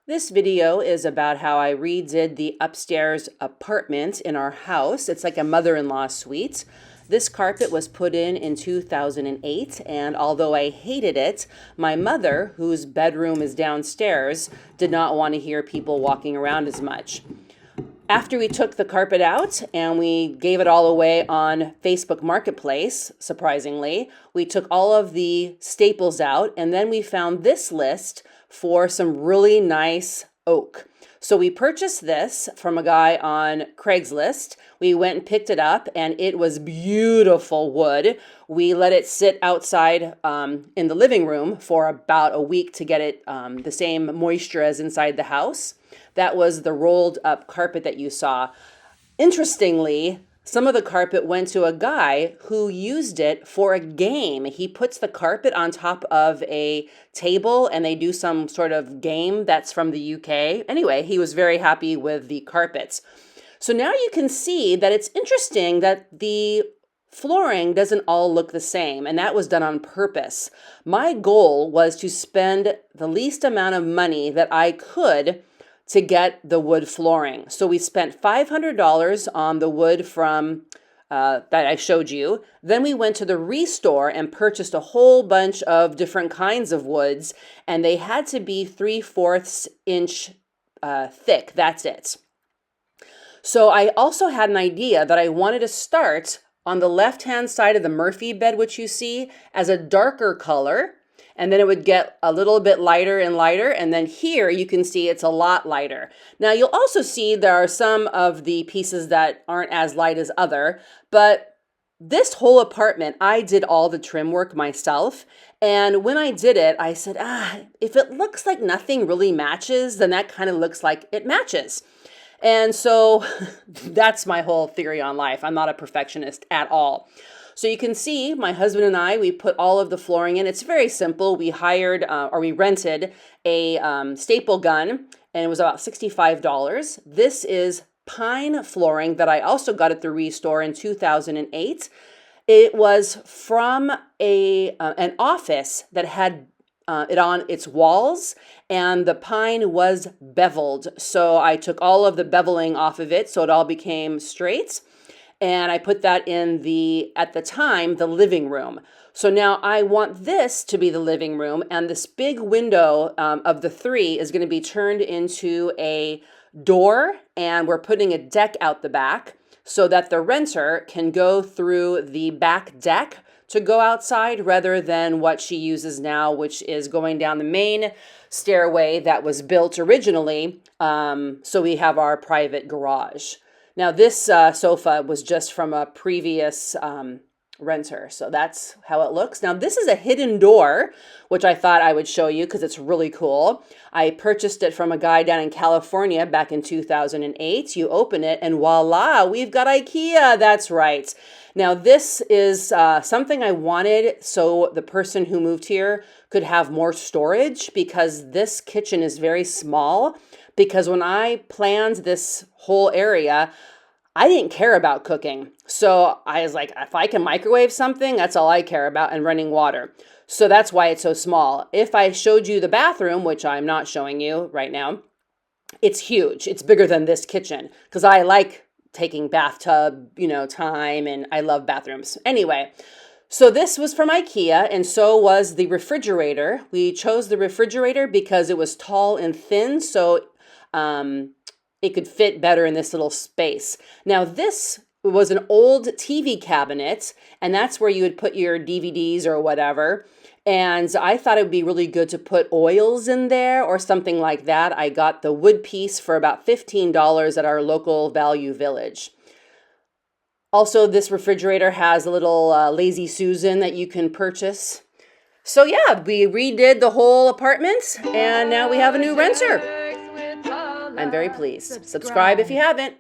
This video is about how I redid the upstairs apartment in our house. It's like a mother-in-law suite. This carpet was put in 2008, and although I hated it, my mother, whose bedroom is downstairs, did not want to hear people walking around as much. After we took the carpet out and we gave it all away on Facebook Marketplace, surprisingly, we took all of the staples out, and then we found this list for some really nice oak. So we purchased this from a guy on Craigslist. We went and picked it up, and it was beautiful wood. We let it sit outside in the living room for about a week to get it the same moisture as inside the house. That was the rolled up carpet that you saw. Interestingly, some of the carpet went to a guy who used it for a game. He puts the carpet on top of a table and they do some sort of game that's from the UK. Anyway, he was very happy with the carpets. So now you can see that it's interesting that the flooring doesn't all look the same, and that was done on purpose. My goal was to spend the least amount of money that I could to get the wood flooring. So we spent $500 on the wood from that I showed you. Then we went to the Restore and purchased a whole bunch of different kinds of woods, and they had to be 3/4 inch thick. That's it. So I also had an idea that I wanted to start on the left-hand side of the Murphy bed, which you see, as a darker color. And then it would get a little bit lighter and lighter. And then here you can see it's a lot lighter. Now you'll also see there are some of the pieces that aren't as light as other, but this whole apartment, I did all the trim work myself. And when I did it, I said, if it looks like nothing really matches, then that kind of looks like it matches. And so that's my whole theory on life. I'm not a perfectionist at all. So you can see my husband and I, we put all of the flooring in. It's very simple. We rented a staple gun, and it was about $65. This is pine flooring that I also got at the Restore in 2008. It was from an office that had it on its walls, and the pine was beveled. So I took all of the beveling off of it, so it all became straight. And I put that in at the time, the living room. So now I want this to be the living room, and this big window of the 3 is going to be turned into a door, and we're putting a deck out the back so that the renter can go through the back deck to go outside rather than what she uses now, which is going down the main stairway that was built originally. So we have our private garage. Now, this sofa was just from a previous renter, so that's how it looks. Now, this is a hidden door, which I thought I would show you because it's really cool. I purchased it from a guy down in California back in 2008. You open it, and voila, we've got IKEA. That's right. Now, this is something I wanted so the person who moved here could have more storage, because this kitchen is very small. Because when I planned this whole area, I didn't care about cooking. So I was like, if I can microwave something, that's all I care about, and running water. So that's why it's so small. If I showed you the bathroom, which I'm not showing you right now, it's huge. It's bigger than this kitchen because I like taking bathtub, time, and I love bathrooms. Anyway, so this was from IKEA, and so was the refrigerator. We chose the refrigerator because it was tall and thin, so it could fit better in this little space. Now, this was an old TV cabinet, and that's where you would put your DVDs or whatever. And I thought it would be really good to put oils in there or something like that. I got the wood piece for about $15 at our local Value Village. Also, this refrigerator has a little Lazy Susan that you can purchase. So yeah, we redid the whole apartment, and now we have a new renter. I'm very pleased. Subscribe if you haven't.